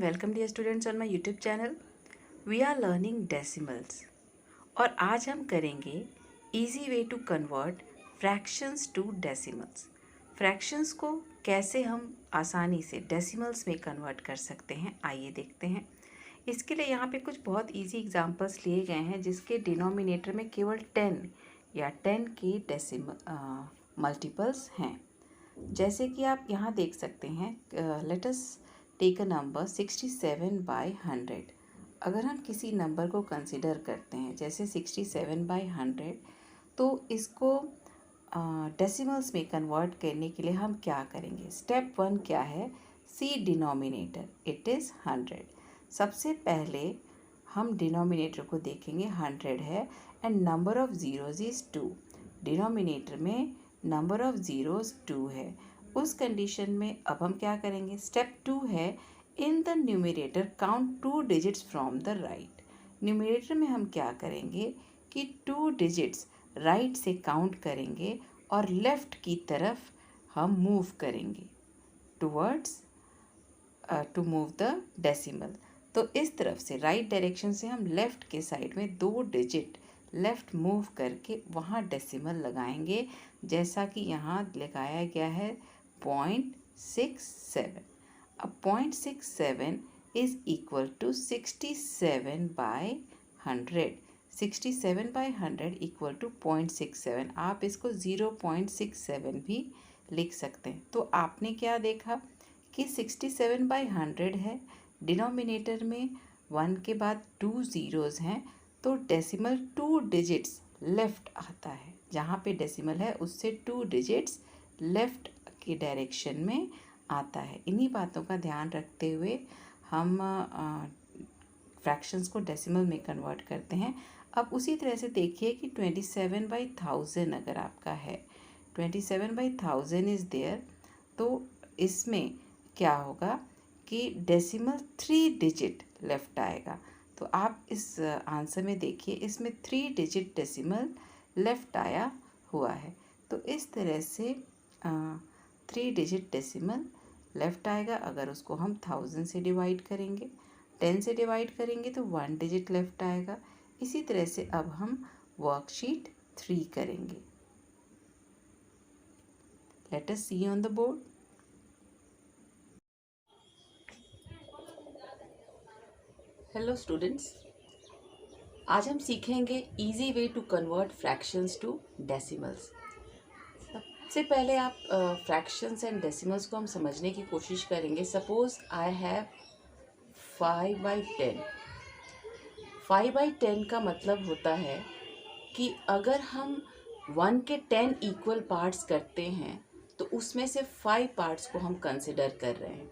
welcome dear students on my YouTube channel. We are learning decimals और आज हम करेंगे easy way to convert fractions to decimals. Fractions को कैसे हम आसानी से decimals में convert कर सकते हैं, आइए देखते हैं. इसके लिए यहाँ पे कुछ बहुत easy examples लिए गए हैं जिसके denominator में केवल 10 या 10 के decimal multiples हैं. जैसे कि आप यहाँ देख सकते हैं, let us take a number 67/100. अगर हम किसी नंबर को कंसिडर करते हैं जैसे 67/100, तो इसको डेसिमल्स में कन्वर्ट करने के लिए हम क्या करेंगे. स्टेप 1 क्या है, सी डिनोमिनेटर, इट इज़ 100. सबसे पहले हम डिनोमिनेटर को देखेंगे, 100 है and number of zeros is 2. Denominator में नंबर ऑफ ज़ीरोज़ 2 है. उस कंडीशन में अब हम क्या करेंगे, स्टेप 2 है, in the numerator count 2 digits from the right. Numerator में हम क्या करेंगे कि 2 डिजिट्स राइट से काउंट करेंगे और लेफ़्ट की तरफ हम मूव करेंगे towards to move the decimal. तो इस तरफ से राइट डायरेक्शन से हम लेफ़्ट के साइड में 2 डिजिट लेफ़्ट मूव करके वहाँ डेसिमल लगाएंगे, जैसा कि यहाँ लगाया गया है 0.67. अब 0.67 is equal to 67/100. 67/100 equal to 0.67. आप इसको 0.67 भी लिख सकते हैं. तो आपने क्या देखा कि 67/100 है, डिनोमिनेटर में 1 के बाद 2 ज़ीरोज़ हैं, तो डेसिमल 2 डिजिट्स लेफ़्ट आता है. जहाँ पे डेसिमल है उससे 2 डिजिट्स लेफ़्ट की डायरेक्शन में आता है. इन्हीं बातों का ध्यान रखते हुए हम फ्रैक्शंस को डेसिमल में कन्वर्ट करते हैं. अब उसी तरह से देखिए कि 27/1000 अगर आपका है, 27/1000 इज़ देयर, तो इसमें क्या होगा कि डेसिमल 3 डिजिट लेफ़्ट आएगा. तो आप इस आंसर में देखिए, इसमें 3 डिजिट डेसिमल लेफ़्ट आया हुआ है. तो इस तरह से 3 डिजिट डेसिमल लेफ़्ट आएगा. अगर उसको हम 1000 से डिवाइड करेंगे, 10 से डिवाइड करेंगे तो 1 डिजिट लेफ़्ट आएगा. इसी तरह से अब हम वर्कशीट 3 करेंगे. Let us see on the board. Hello students, आज हम सीखेंगे easy way to convert fractions to decimals. सबसे पहले आप फ्रैक्शंस एंड डेसिमल्स को हम समझने की कोशिश करेंगे. Suppose I have 5/10. 5/10 का मतलब होता है कि अगर हम 1 के 10 इक्वल पार्ट्स करते हैं तो उसमें से 5 पार्ट्स को हम कंसिडर कर रहे हैं.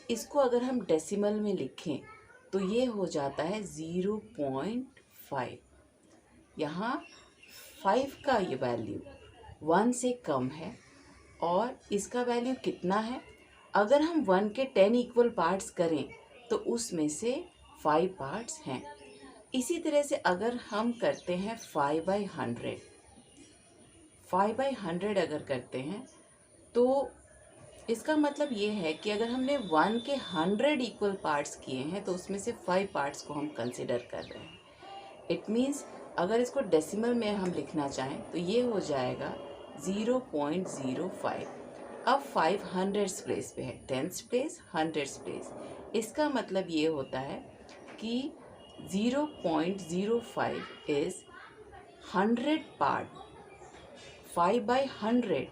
इसको अगर हम डेसिमल में लिखें तो ये हो जाता है 0.5. यहाँ 5 का ये वैल्यू 1 से कम है और इसका वैल्यू कितना है, अगर हम 1 के 10 इक्वल पार्ट्स करें तो उसमें से 5 पार्ट्स हैं. इसी तरह से अगर हम करते हैं 5/100, 5/100 अगर करते हैं तो इसका मतलब ये है कि अगर हमने 1 के 100 इक्वल पार्ट्स किए हैं तो उसमें से 5 पार्ट्स को हम कंसिडर कर रहे हैं. इट मीन्स अगर इसको डेसिमल में हम लिखना चाहें तो ये हो जाएगा 0.05. अब 5 100th प्लेस पे है, 10th प्लेस, 100th प्लेस. इसका मतलब ये होता है कि 0.05 इज़ 100 पार्ट. 5/100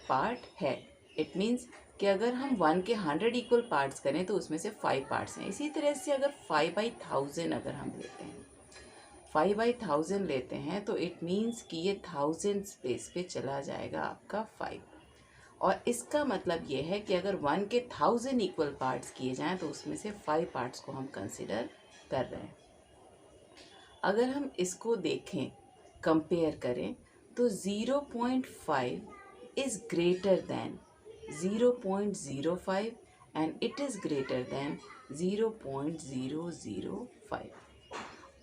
पार्ट है. इट मीन्स कि अगर हम 1 के 100 इक्वल पार्ट्स करें तो उसमें से 5 पार्ट्स हैं. इसी तरह से अगर 5/1000 अगर हम लेते हैं, 5/1000 लेते हैं तो इट मीन्स कि ये 1000 स्पेस पे चला जाएगा आपका 5. और इसका मतलब ये है कि अगर 1 के 1000 इक्वल पार्ट्स किए जाएं तो उसमें से 5 पार्ट्स को हम कंसिडर कर रहे हैं. अगर हम इसको देखें, कंपेयर करें, तो 0.5 is greater than 0.05 and it is greater than 0.005.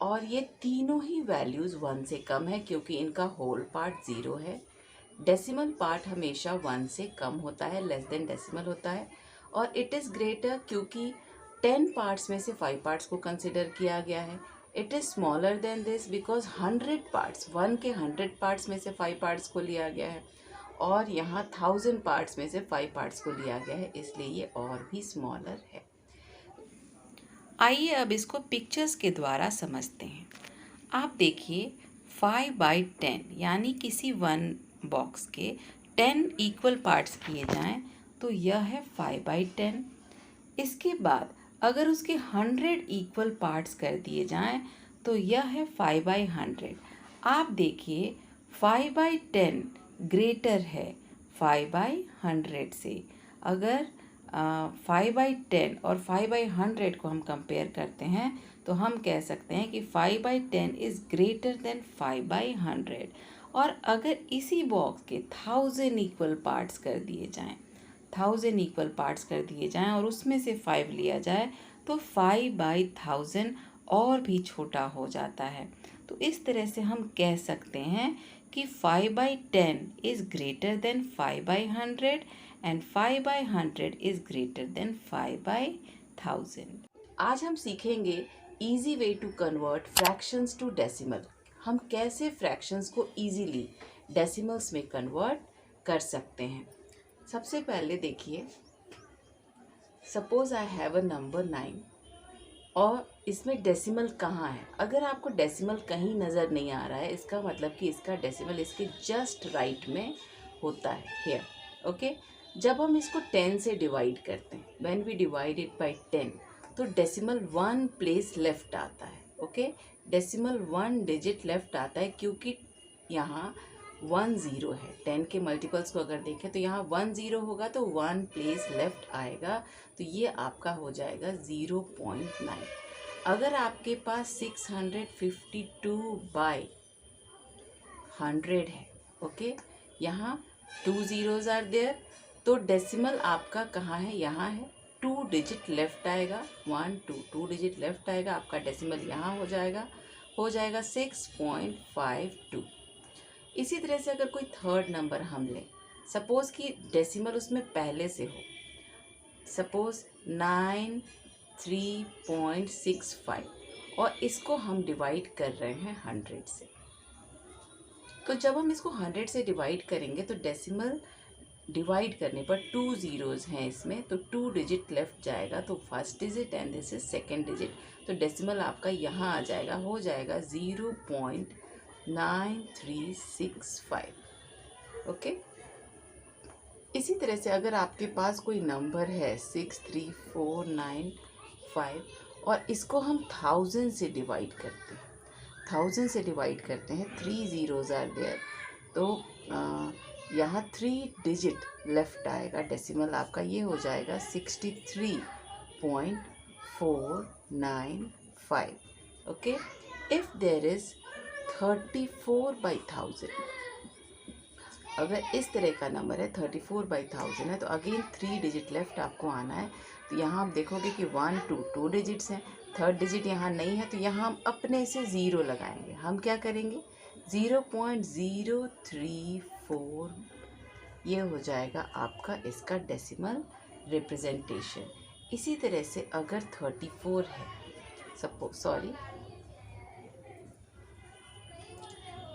और ये तीनों ही वैल्यूज़ 1 से कम है क्योंकि इनका होल पार्ट 0 है. डेसिमल पार्ट हमेशा 1 से कम होता है, लेस देन डेसिमल होता है. और इट इज़ ग्रेटर क्योंकि 10 पार्ट्स में से 5 पार्ट्स को कंसिडर किया गया है। It is smaller than this because 100 parts, 1 के 100 पार्ट्स में से 5 पार्ट्स को लिया गया है, और यहाँ 1000 पार्ट्स में से 5 पार्ट्स को लिया गया है, इसलिए ये और भी स्मॉलर है। आइए अब इसको पिक्चर्स के द्वारा समझते हैं। आप देखिए 5/10 यानी किसी वन बॉक्स के 10 इक्वल पार्ट्स किए जाएं तो यह है 5/10। इसके बाद अगर उसके 100 इक्वल पार्ट्स कर दिए जाएं तो यह है 5/100। आप देखिए 5/10 ग्रेटर है 5/100 से। अगर 5/10 और 5/100 को हम कंपेयर करते हैं तो हम कह सकते हैं कि 5/10 इज़ ग्रेटर देन 5/100। और अगर इसी बॉक्स के 1000 इक्वल पार्ट्स कर दिए जाएं, 1000 इक्वल पार्ट्स कर दिए जाएं और उसमें से 5 लिया जाए तो 5/1000 और भी छोटा हो जाता है। तो इस तरह से हम कह सकते हैं कि 5/10 is greater than 5/100 and 5/100 is greater than 5/1000। आज हम सीखेंगे easy way to convert fractions to decimal. हम कैसे फ्रैक्शंस को ईजीली डेसिमल्स में कन्वर्ट कर सकते हैं। सबसे पहले देखिए, suppose I have a number 9 और इसमें डेसिमल कहाँ है। अगर आपको डेसिमल कहीं नज़र नहीं आ रहा है, इसका मतलब कि इसका डेसिमल इसके जस्ट राइट में होता है, हियर। ओके, जब हम इसको 10 से डिवाइड करते हैं, when we divide it by 10, तो डेसिमल 1 प्लेस लेफ्ट आता है। ओके, डेसिमल 1 डिजिट लेफ्ट आता है क्योंकि यहाँ 1 0 है। 10 के मल्टीपल्स को अगर देखें तो यहाँ 1 0 होगा तो 1 प्लेस लेफ्ट आएगा, तो ये आपका हो जाएगा 0.9। अगर आपके पास 652/100 है, ओके, यहाँ 2 zeros आर देयर, तो डेसिमल आपका कहाँ है, यहाँ है। 2 डिजिट लेफ्ट आएगा, 1 2 डिजिट लेफ्ट आएगा, आपका डेसिमल यहाँ हो जाएगा 6.52। इसी तरह से अगर कोई थर्ड नंबर हम लें, सपोज़ कि डेसिमल उसमें पहले से हो, सपोज़ 93.65, और इसको हम डिवाइड कर रहे हैं 100 से। तो जब हम इसको 100 से डिवाइड करेंगे तो डेसिमल डिवाइड करने पर 2 zeros हैं इसमें, तो 2 डिजिट लेफ्ट जाएगा, तो first digit and this is second digit, तो डेसिमल आपका यहाँ आ जाएगा, हो जाएगा 0.9365। ओके, इसी तरह से अगर आपके पास कोई नंबर है 63495 और इसको हम 1000 से डिवाइड करते हैं, 1000 से डिवाइड करते हैं, 3 zeros आर देयर, तो यहाँ 3 डिजिट लेफ्ट आएगा, डेसिमल आपका ये हो जाएगा 63.495। ओके, इफ़ देयर इज़ 34/1000, अगर इस तरह का नंबर है 34/1000 है, तो अगेन 3 डिजिट लेफ्ट आपको आना है। तो यहाँ आप देखोगे कि 1 2 डिजिट्स हैं, थर्ड डिजिट यहाँ नहीं है, तो यहाँ हम अपने से ज़ीरो लगाएंगे। हम क्या करेंगे, 0.034, ये हो जाएगा आपका इसका डेसिमल रिप्रेजेंटेशन। इसी तरह से अगर 34 है, suppose sorry,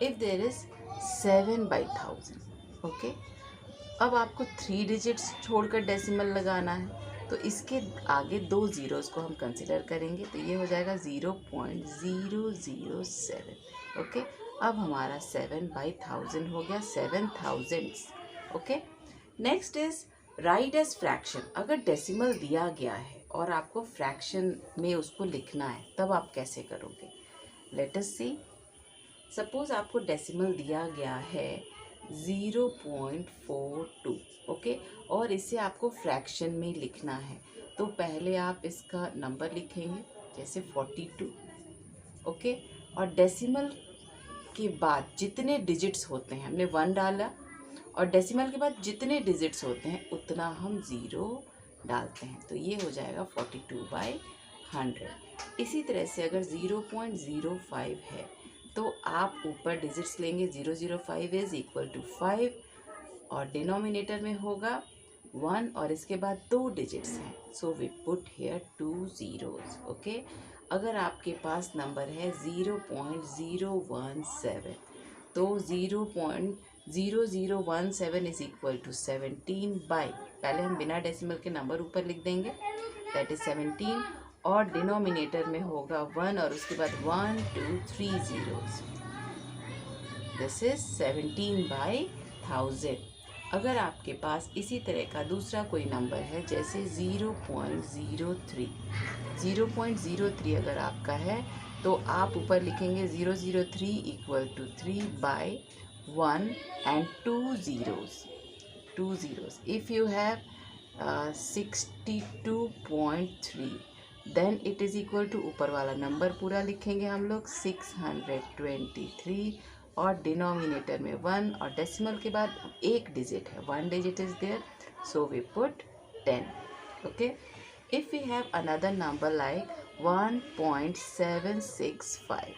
if there is 7/1000, okay, अब आपको 3 डिजिट्स छोड़कर डेसिमल लगाना है, तो इसके आगे 2 ज़ीरोज़ को हम कंसिडर करेंगे, तो ये हो जाएगा 0.007। ओके, अब हमारा 7/1000 हो गया, 7000। Okay, next is write as fraction. अगर डेसिमल दिया गया है और आपको फ्रैक्शन में उसको लिखना है, तब आप कैसे करोगे, लेट अस सी। सपोज आपको डेसिमल दिया गया है 0.42, ओके, और इसे आपको फ्रैक्शन में लिखना है, तो पहले आप इसका नंबर लिखेंगे, जैसे 42, ओके, और डेसिमल के बाद जितने डिजिट्स होते हैं, हमने 1 डाला, और डेसिमल के बाद जितने डिजिट्स होते हैं उतना हम ज़ीरो डालते हैं, तो ये हो जाएगा 42/100। इसी तरह से अगर 0.05 है तो आप ऊपर डिजिट्स लेंगे, 005 इज़ इक्वल टू 5, और डिनोमिनेटर में होगा 1 और इसके बाद 2 डिजिट्स हैं, so we put here 2 zeros. Okay, अगर आपके पास नंबर है 0.017, तो 0.0017 इज इक्वल टू 17 बाई, पहले हम बिना डेसिमल के नंबर ऊपर लिख देंगे, दैट इज 17, और डिनोमिनेटर में होगा 1 और उसके बाद 1 2 3 zeros. This is 17 by 1000. अगर आपके पास इसी तरह का दूसरा कोई नंबर है, जैसे 0.03 अगर आपका है, तो आप ऊपर लिखेंगे 003 equal to 3 by 1 and 2 zeros. If you have 62.3, then it is equal to, ऊपर वाला नंबर पूरा लिखेंगे हम लोग 623, और डिनोमिनेटर में 1 और डेसिमल के बाद एक डिजिट है, 1 digit is there, so we put 10. Okay, if we have another number like 1.765.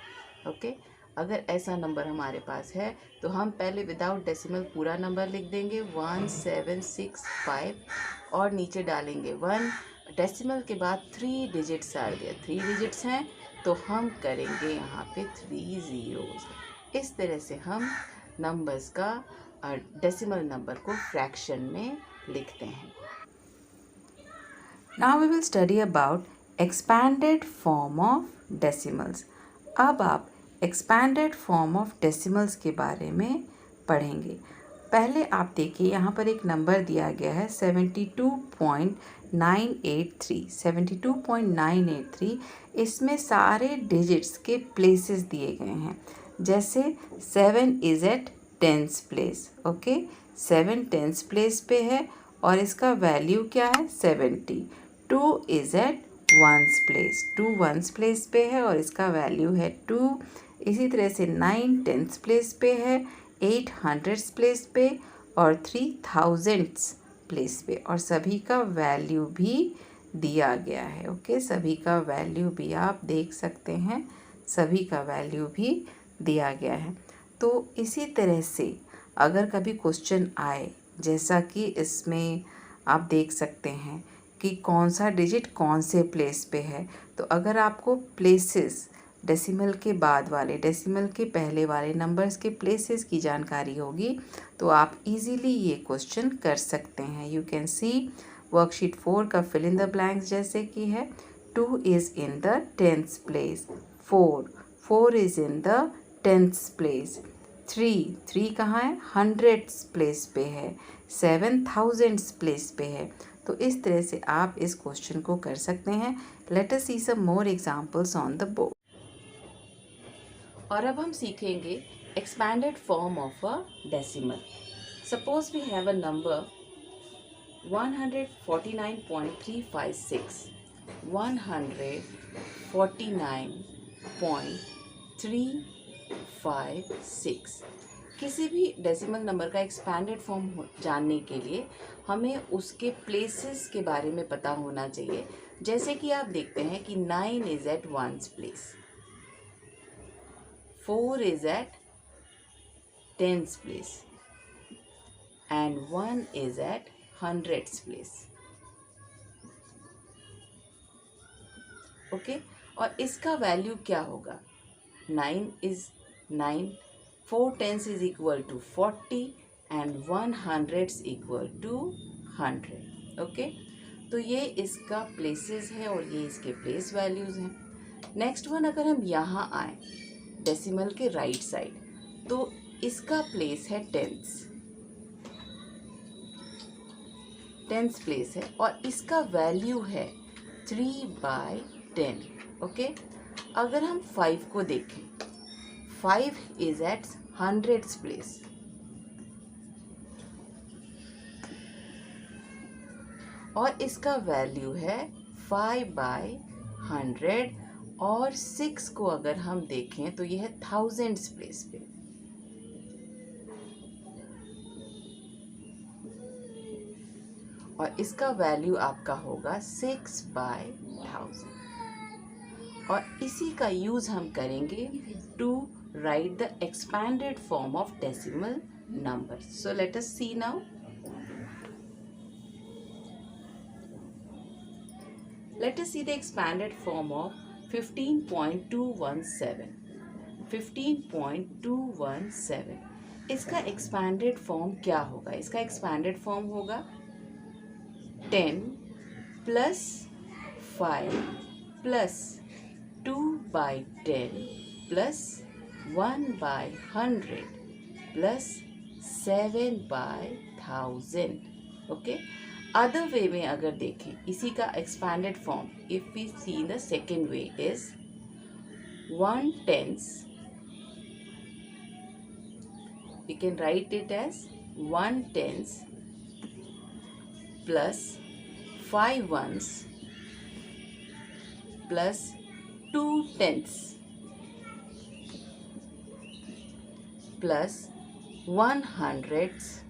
Okay, अगर ऐसा नंबर हमारे पास है तो हम पहले विदाउट डेसिमल पूरा नंबर लिख देंगे 1765, और नीचे डालेंगे 1, डेसिमल के बाद 3 डिजिट्स आ गए, 3 डिजिट्स हैं, तो हम करेंगे यहाँ पे 3 zeros. इस तरह से हम नंबर्स का डेसिमल नंबर को फ्रैक्शन में लिखते हैं. Now we will study about expanded form of decimals. अब आप expanded form of decimals के बारे में पढ़ेंगे. पहले आप देखिए, यहाँ पर एक नंबर दिया गया है 72.983. 72.983, इसमें सारे डिजिट्स के प्लेसेस दिए गए हैं. जैसे 7 is at 10th place. Okay, 7 10th place पे है और इसका वैल्यू क्या है 70. 2 is at 1st place. 2 1st place पे है और इसका वैल्यू है 2. इसी तरह से 9 10th प्लेस पे है, 8 100th प्लेस पे और 3 1000th प्लेस पे, और सभी का वैल्यू भी दिया गया है. ओके, सभी का वैल्यू भी आप देख सकते हैं, सभी का वैल्यू भी दिया गया है. तो इसी तरह से अगर कभी क्वेश्चन आए, जैसा कि इसमें आप देख सकते हैं कि कौन सा डिजिट कौन से प्लेस पे है, तो अगर आपको प्लेसेस डेसिमल के बाद वाले, डेसिमल के पहले वाले नंबर्स के प्लेसेस की जानकारी होगी, तो आप इजीली ये क्वेश्चन कर सकते हैं. यू कैन सी वर्कशीट 4 का फिल इन द ब्लैंक्स जैसे कि है. 2 is in the 10th place. 4 is in the 10th place. 3 कहाँ है 100th प्लेस पे है. 7 1000th प्लेस पे है. तो इस तरह से आप इस क्वेश्चन को कर सकते हैं. Let us see some more examples on the board. और अब हम सीखेंगे expanded form of a decimal. Suppose we have a number 149.356. 149.356. किसी भी डेसिमल नंबर का एक्सपैंडेड फॉर्म जानने के लिए हमें उसके प्लेसेस के बारे में पता होना चाहिए. जैसे कि आप देखते हैं कि 9 is at 1st place, 4 is at 10th place and 1 is at 100th place. Okay, और इसका वैल्यू क्या होगा? 9 is 9, 4 10s is equal to 40 and 1 100s equal to 100. Okay, तो ये इसका प्लेसेस है और ये इसके प्लेस वैल्यूज़ हैं. नेक्स्ट वन, अगर हम यहाँ आए डेसिमल के राइट साइड, तो इसका प्लेस है 10th प्लेस है और इसका वैल्यू है 3/10. ओके, अगर हम 5 को देखें, 5 इज एट 100th प्लेस और इसका वैल्यू है 5/100, और 6 को अगर हम देखें तो यह है 1000th प्लेस पे. और इसका वैल्यू आपका होगा 6/1000. और इसी का यूज़ हम करेंगे to write the expanded form of decimal number. So let us see now. Let us see the expanded form of 15.217. 15.217 इसका expanded form क्या होगा? इसका expanded form होगा 10 plus 5 plus 2 by 10 plus 1 by 100 plus 7 by 1000. Okay, other way में अगर देखें इसी का expanded form, if we see in the second way is 1/10, we can write it as 1/10 plus 5 ones plus 2/10 plus 1/100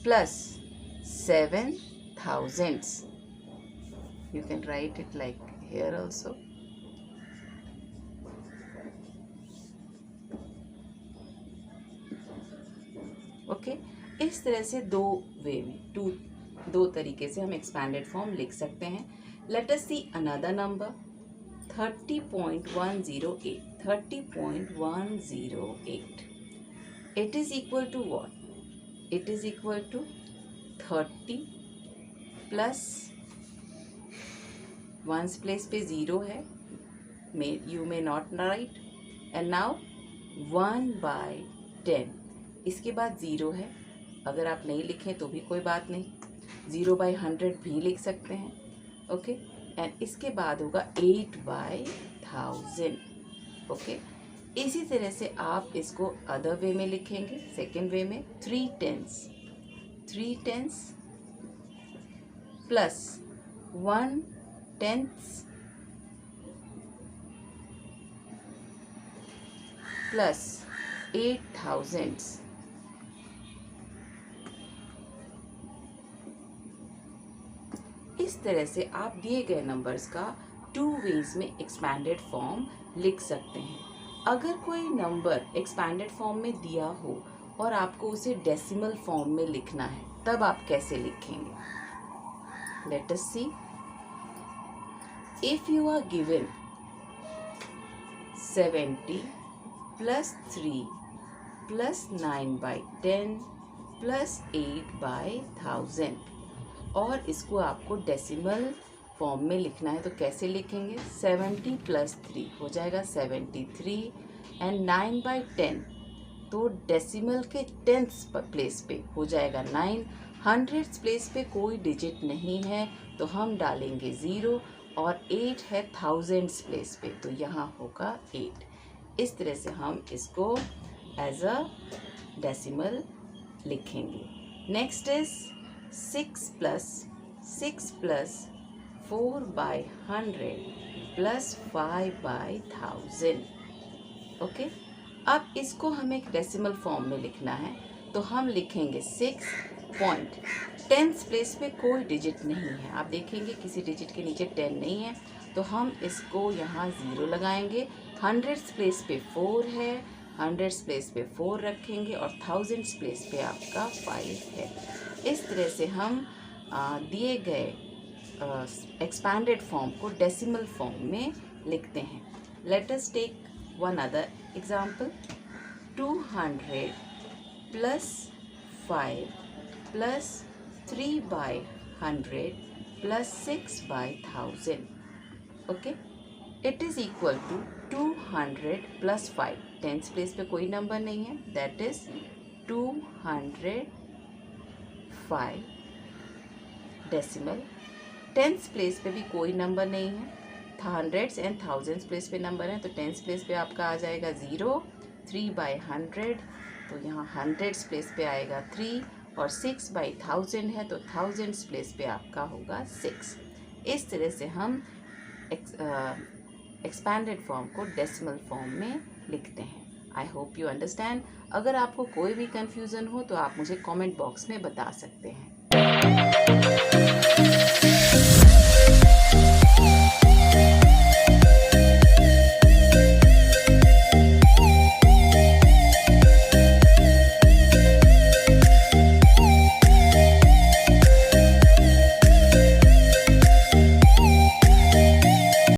plus 7/1000. You can write it like here also. Okay, इस तरह से दो वे में दो तरीके से हम एक्सपैंडेड फॉर्म लिख सकते हैं. Let us see another number 30.108. 30.108. It is equal to what? It is equal to 30 plus ones place पे 0 है, you may not write, and now 1/10. इसके बाद 0 है, अगर आप नहीं लिखें तो भी कोई बात नहीं, 0/100 भी लिख सकते हैं. ओके, एंड इसके बाद होगा 8/1000. ओके, इसी तरह से आप इसको अदर वे में लिखेंगे, सेकेंड वे में 3/10 प्लस 1/10 प्लस 8,000. इस तरह से आप दिए गए नंबर्स का 2 वेज में एक्सपैंडेड फॉर्म लिख सकते हैं. अगर कोई नंबर एक्सपैंडेड फॉर्म में दिया हो और आपको उसे डेसिमल फॉर्म में लिखना है, तब आप कैसे लिखेंगे? Let us see. If you are given 70 plus 3 plus 9/10 plus 8/1000 और इसको आपको डेसिमल फॉर्म में लिखना है, तो कैसे लिखेंगे? 70 plus 3 हो जाएगा 73 एंड 9/10 तो डेसिमल के 10th प्लेस पे हो जाएगा 9. 100th प्लेस पे कोई डिजिट नहीं है तो हम डालेंगे 0 और 8 है 1000th प्लेस पे तो यहाँ होगा 8. इस तरह से हम इसको एज अ डेसिमल लिखेंगे. Next is 6 plus 4/100 plus 5/1000. Okay, अब इसको हमें एक डेसिमल फॉर्म में लिखना है तो हम लिखेंगे 6.10th प्लेस पे कोई डिजिट नहीं है, आप देखेंगे किसी डिजिट के नीचे 10 नहीं है तो हम इसको यहाँ 0 लगाएंगे. 100th प्लेस पे 4 है, 100th प्लेस पे 4 रखेंगे और 1000th प्लेस पे आपका 5 है. इस तरह से हम दिए गए एक्सपैंडेड फॉर्म को डेसिमल फॉर्म में लिखते हैं. Let us take one other example. 200 plus 5 plus 3/100 plus 6/1000. Okay, it is equal to 200 plus 5. 10th place पे कोई नंबर नहीं है, that is 205 decimal. 10th place पे भी कोई नंबर नहीं है, 100th एंड 1000th प्लेस पे नंबर है तो 10th प्लेस पे आपका आ जाएगा 0. 3/100 तो यहाँ 100th प्लेस पे आएगा 3 और 6/1000 है तो 1000th प्लेस पे आपका होगा 6. इस तरह से हम एक्सपैंडेड फॉर्म को डेसिमल फॉर्म में लिखते हैं. I hope you understand. अगर आपको कोई भी कन्फ्यूज़न हो तो आप मुझे कमेंट बॉक्स में बता सकते हैं.